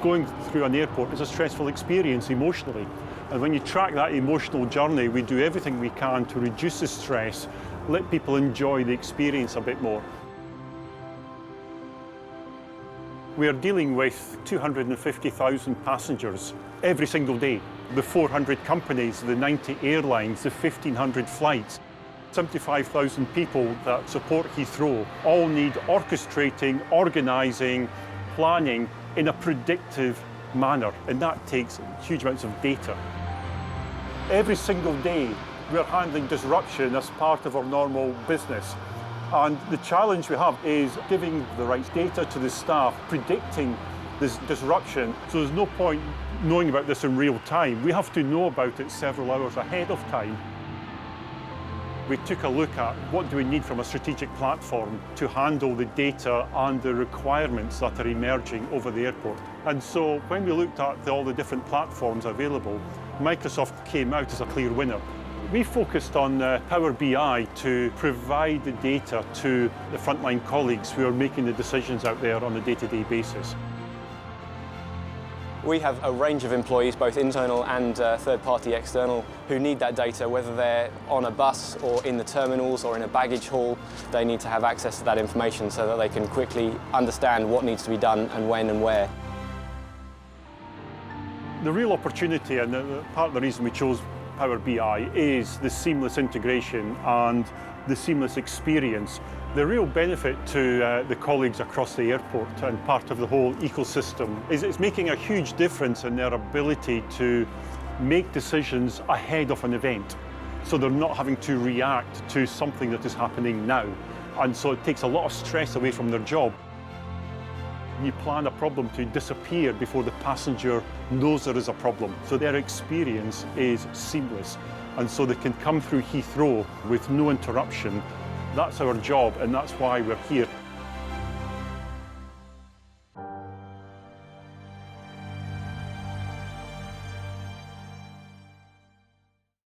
Going through an airport is a stressful experience emotionally. And when you track that emotional journey, we do everything we can to reduce the stress, let people enjoy the experience a bit more. We are dealing with 250,000 passengers every single day. The 400 companies, the 90 airlines, the 1,500 flights. 75,000 people that support Heathrow all need orchestrating, organising, planning in a predictive manner, and that takes huge amounts of data. Every single day we're handling disruption as part of our normal business. And the challenge we have is giving the right data to the staff, predicting this disruption. So there's no point knowing about this in real time. We have to know about it several hours ahead of time. We took a look at what do we need from a strategic platform to handle the data and the requirements that are emerging over the airport. And so when we looked at all the different platforms available, Microsoft came out as a clear winner. We focused on Power BI to provide the data to the frontline colleagues who are making the decisions out there on a day-to-day basis. We have a range of employees, both internal and third-party external, who need that data, whether they're on a bus or in the terminals or in a baggage hall. They need to have access to that information so that they can quickly understand what needs to be done and when and where. The real opportunity, and part of the reason we chose Power BI, is the seamless integration and the seamless experience. The real benefit to the colleagues across the airport and part of the whole ecosystem is it's making a huge difference in their ability to make decisions ahead of an event. So they're not having to react to something that is happening now. And so it takes a lot of stress away from their job. You plan a problem to disappear before the passenger knows there is a problem. So their experience is seamless. And so they can come through Heathrow with no interruption. That's our job, and that's why we're here.